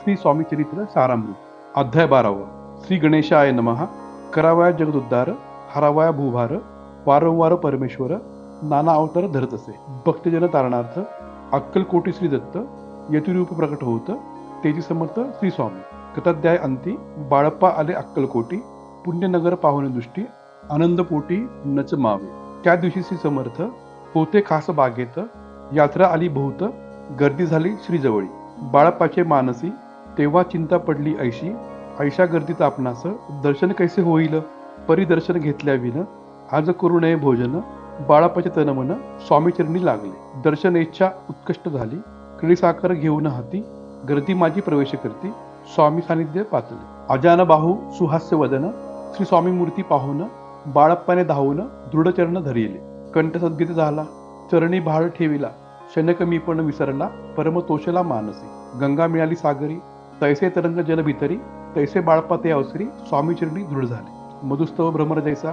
श्री स्वामी चरित्र सारामृत अध्याय 12 श्री गणेशाय नमः करावया जगदुद्धार हरावया भूभार वारंवार परमेश्वर नाना अवतार धरत असे भक्तजन तारणार्थ अक्कलकोटी श्री दत्त यतिरूप प्रकट होत तेजी समर्थ श्री स्वामी कथाध्याय अंती बाळप्पा आले अक्कलकोटी पुण्यनगर पाहुणे दृष्टी आनंदपोटी नच मावे त्या दिवशी श्री समर्थ होते खास बागेत यात्रा आली बहुत गर्दी झाली श्रीजवळी बाळप्पाचे मानसी तेव्हा चिंता पडली ऐशी ऐशा गर्दीत आपणास दर्शन कैसे होईल परिदर्शन घेतल्याविन आज करू नये भोजन बाळप्पाचे तनमन स्वामीचरणी लागले दर्शन इच्छा उत्कृष्ट झाली कळी साखर घेऊन हाती गर्दी माझी प्रवेश करती स्वामी सानिध्य पातले अजान बाहू सुहास्य वदन श्री स्वामी मूर्ती पाहून बाळप्पाने धावून दृढचरण धरिले कंठ सद्गीत झाला चरणी भाळ ठेविला शनक मी पण विसरला परम तोषला मानसी गंगा मिळाली सागरी तैसे तरंग जल भितरी तैसे बाळप्पा ते अवसरी स्वामीचरणी दृढ झाले मधुस्तव भ्रमर जैसा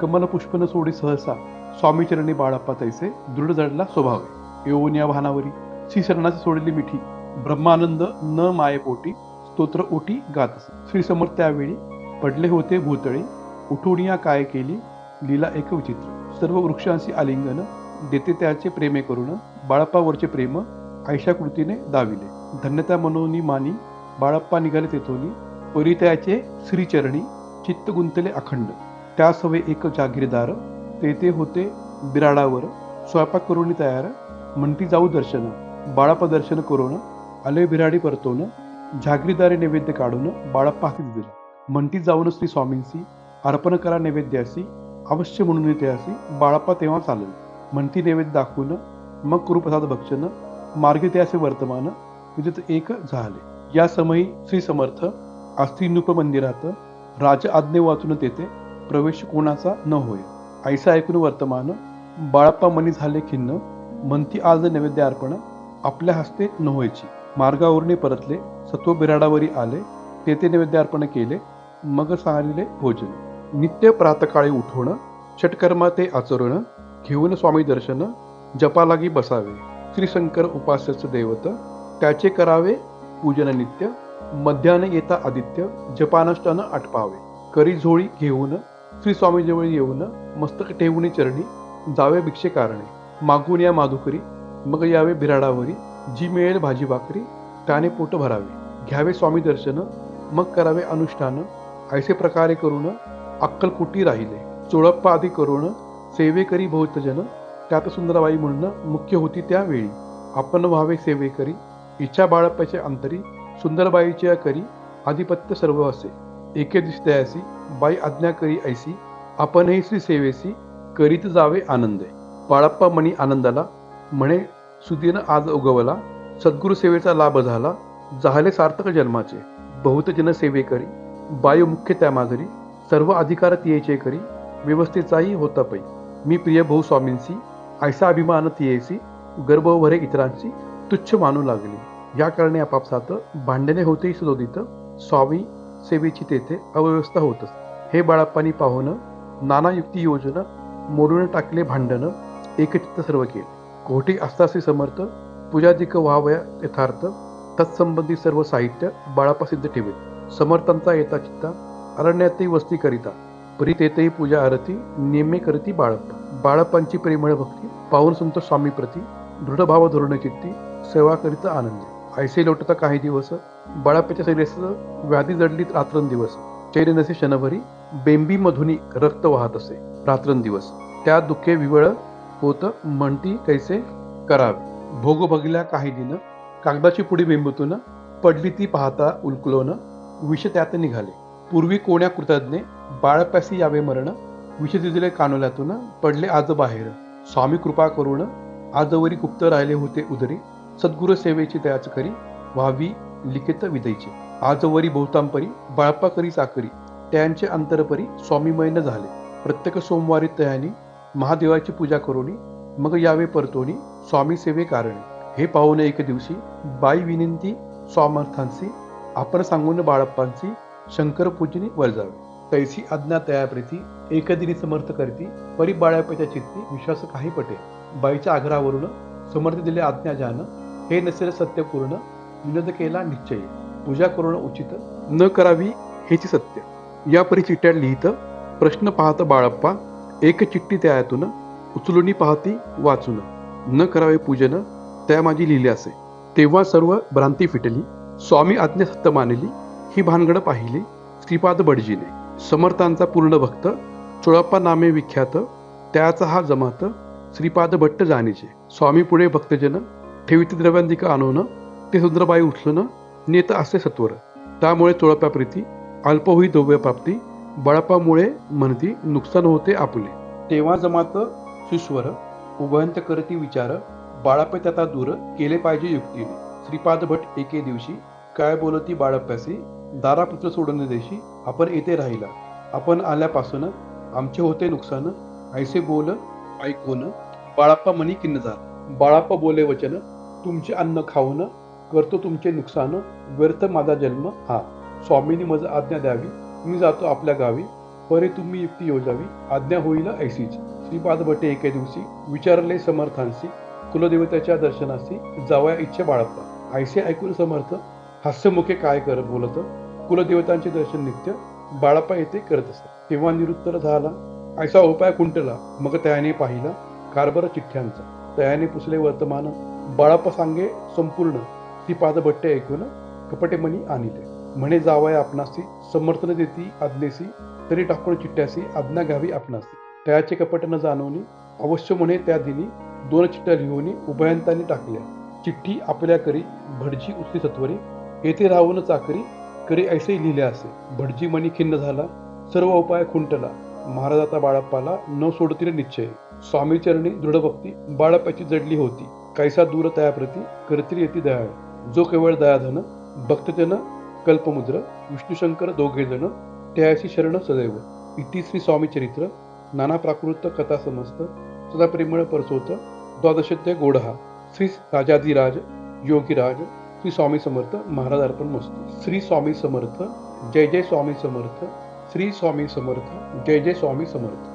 कमल पुष्पन सोडी सहसा स्वामीचरणी बाळप्पा तैसे दृढ जडला स्वभावे येऊन या भानावरी श्री शरणाची सोडली मिठी ब्रह्मानंद न मायेपोटी स्तोत्र ओटी गात असे श्री समर्थ त्यावेळी पडले होते भूतळे उठून या काय केली लीला एक विचित्र सर्व वृक्षांशी आलिंगन देते त्याचे प्रेमे करून बाळप्पावरचे प्रेम आयशा कृतीने दाविले धन्यता मनोनी मानी बाळप्पा निघाले तेथोनी परित्याचे श्रीचरणी चित्त गुंतले अखंड त्या सवे एक जागीरदार तेथे होते बिराडावर स्वयंपाक करून तयार म्हणती जाऊ दर्शन बाळप्पा दर्शन करून आले बिराडी परतोन जागीरदारी नैवेद्य काढून बाळप्पा हाती दिला म्हणती जाऊन श्री स्वामींशी अर्पण करा नैवेद्यासी अवश्य म्हणून त्यासी बाळप्पा तेव्हा चालले म्हणती नैवेद्य दाखवून मग कुरुप्रसाद भक्षण मार्गी त्याचे वर्तमान विदित एक झाले या समयी श्री समर्थ अस्थिनूप मंदिरात राज आज्ञे वाचून तेथे प्रवेश कोणाचा न होय ऐसा ऐकून वर्तमान बाळप्पा मनी झाले खिन्न म्हणती आज नैवेद्य अर्पण आपल्या हस्ते न व्हायची मार्गावरून परतले सत्व बिराडावरी आले तेथे नैवेद्य अर्पण केले मग सांगितले भोजन नित्य प्रातकाळी उठवण षटकर्मा ते आचरण घेऊन स्वामी दर्शन जपालागी बसावे श्री शंकर उपास्यच दैवत त्याचे करावे पूजन नित्य मध्याने येता आदित्य जपानुष्ठान आटपावे करी झोळी घेऊन श्री स्वामी जवळ येऊन मस्तक ठेवून चरणी जावे भिक्षे कारणे मागून या माधुकरी मग यावे बिराडावरी जी मिळेल भाजी भाकरी त्याने पोट भरावे घ्यावे स्वामी दर्शन मग करावे अनुष्ठान ऐसे प्रकारे करून अक्कलकोटी राहिले चोळप्पा आदी करून सेवेकरी बहुतजन त्यात सुंदरबाई म्हणून मुख्य होती त्यावेळी आपण व्हावे सेवेकरी इच्छा बाळप्पाचे अंतरी सुंदरबाईच्या करी आधिपत्य सर्व असे एके दिसत्यासी बाई आज्ञा करी ऐसी आपणही श्री सेवेसी करीत जावे आनंदे बाळप्पा मणी आनंदाला म्हणे सुदीन आज उगवला सद्गुरु सेवेचा लाभ झाला झाले सार्थक जन्माचे बहुतजन सेवेकरी बाई मुख्य त्या माघरी सर्व अधिकार तियेचे करी व्यवस्थेचाही होता पै मी प्रिय भाऊ स्वामींशी ऐसा अभिमान तियेसी गर्भ भरे इतरांची तुच्छ मानू लागली या कारणे आपापसात भांडणे होते सुदोदित स्वामी सेवेची तेथे अव्यवस्था होतच हे बाळप्पानी पाहून नाना युक्ती योजना मोडून टाकले भांडण एकचित्त सर्व केले कोठी असता श्री समर्थ पूजाधिक व्हावया यथार्थ तत्संबंधी सर्व साहित्य बाळप्पा सिद्ध ठेवे समर्थांचा येता चित्ता अरण्यातही वस्ती करिता परी तेथेही पूजा आरती नेमे करती बाळप्पा बाळप्पांची प्रेमळ भक्ती पाहून संतोष स्वामी प्रती दृढ भाव धोरण चित्ती सेवा करिता आनंदी ऐसे लोटता काही दिवस बाळप्पाच्या शरीरास व्याधी जडली रात्रंदिवस चैन नसे क्षणभरी बेंबी मधुनी रक्त वाहत असे रात्रंदिवस त्या दुःखे विवळ होत म्हणती कैसे करावे भोग भगल्या काही दिन कागदाची पुडी बेंबूतून पडली ती पाहता उलकुलोन विष त्यात निघाले पूर्वी कोण्या कृतज्ञे बाळप्पासी यावे मरण विष दिले कानोल्यातून पडले आज बाहेर स्वामी कृपा करून आजवरी गुप्त राहिले होते उदरी सद्गुरु सेवेची त्याच करी व्हावी लिखित विधईचे आजवरी बहुतांपरी बाळप्पा करी चाकरी त्यांचे अंतरपरी स्वामीमय न झाले प्रत्येक सोमवारी तयानी महादेवाची पूजा करोनी मग यावे परतोनी स्वामी सेवे कारणे हे पाहून एक दिवशी बाई विनंती स्वामर्थांशी आपण सांगून बाळप्पांची शंकर पूजनी वर जावे तैसी आज्ञा तयाप्रीती एकदिनी समर्थ करती परी बाळप्पाच्या चित्ती विश्वास काही पटे बाईच्या आग्रहावरून समर्थ दिले आज्ञा जान हे नसेल सत्यपूर्ण विनोद केला निश्चय पूजा करणं उचित न करावी हेची सत्य. या परी चिठ्ठ्या लिहित प्रश्न पाहत बाळप्पा एक चिठ्ठी त्यातून उचलून पाहती वाचून. न करावे पूजन त्या माझी लिहिले असे. तेव्हा सर्व भ्रांती फिटली. स्वामी आज्ञा सत्य मानली. ही भानगड पाहिली श्रीपाद भटजीने. समर्थांचा पूर्ण भक्त चोळप्पा नामे विख्यात. त्याचा हा जमात श्रीपाद भट्ट जाणीचे. स्वामी पुढे भक्तजन ठेवित द्रव्यांधिक आणून ते सुंदरबाई उचलून नेत असे सत्वर. त्यामुळे चोळप्या प्रीती अल्प होई द्रव्य प्राप्ती. बाळप्पामुळे म्हणती नुकसान होते आपले. तेव्हा जमात सुस्वर उभयंत करती विचार. बाळप्पा त्याता दूर केले पाहिजे युक्तीने. श्रीपाद भट एके दिवशी काय बोलती बाळप्पाशी. दारापुत्र सोडून देशी आपण येथे राहिला. आपण आल्यापासून आमचे होते नुकसान. ऐसे बोल ऐकून बाळप्पा मनी खिन्न झाला. बाळप्पा बोले वचन तुमचे अन्न खाऊन करतो तुमचे नुकसान. व्यर्थ माझा जन्म हा. स्वामींनी मज आज्ञा द्यावी. मी जातो आपल्या गावी. परे तुम्ही युक्ती योजावी. आज्ञा होईल ऐसीच. श्रीपाद भट्टे एके दिवशी विचारले समर्थांशी. कुलदेवतेच्या दर्शनाशी जावया इच्छा बाळप्पा. ऐसे ऐकून समर्थ हास्यमुखे काय कर बोलत. कुलदेवतांचे दर्शन नित्य बाळप्पा येथे करत असत. तेव्हा निरुत्तर झाला ऐसा उपाय खुंटला. मग त्याने पाहिला कारभार चिठ्ठ्यांचा. त्याने पुसले वर्तमान. बाळप्पा सांगे संपूर्ण. श्रीपाद भट्टे ऐकून कपटे मनी आणले. म्हणे जावया आपणासी. समर्थन देती आज्ञेसी. तरी टाकून चिठ्ठ्यासी आज्ञा घ्यावी आपणासी. त्याचे कपट न जाणवणी अवश्य म्हणे त्या दिनी. 2 चिठ्ठ्या लिहून उभयंतांनी टाकल्या. चिठ्ठी आपल्या करी भटजी उचली सत्वरी. येथे राहून चाकरी करी ऐसे लिहिले असे. भटजी मनी खिन्न झाला. सर्व उपाय खुंटला. महाराजाचा बाळप्पाला न सोडतील निश्चय. स्वामी चरणी दृढभक्ती बाळप्पाची जडली होती. कैसा दूर तयाप्रती करतील येती दयाळ. जो केवळ दयाधन भक्तजन कल्पमुद्र. विष्णुशंकर दोघे जण त्याशी शरण सदैव. इति श्री स्वामी चरित्र. नाना प्राकृत कथा समस्त. सदा प्रेमळ परसोत. द्वादशोध्याय गोडहा. श्री राजाधिराज योगीराज श्री स्वामी समर्थ महाराज अर्पण मस्तु. श्री स्वामी समर्थ. जय जय स्वामी समर्थ. श्री स्वामी समर्थ. जय जय स्वामी समर्थ.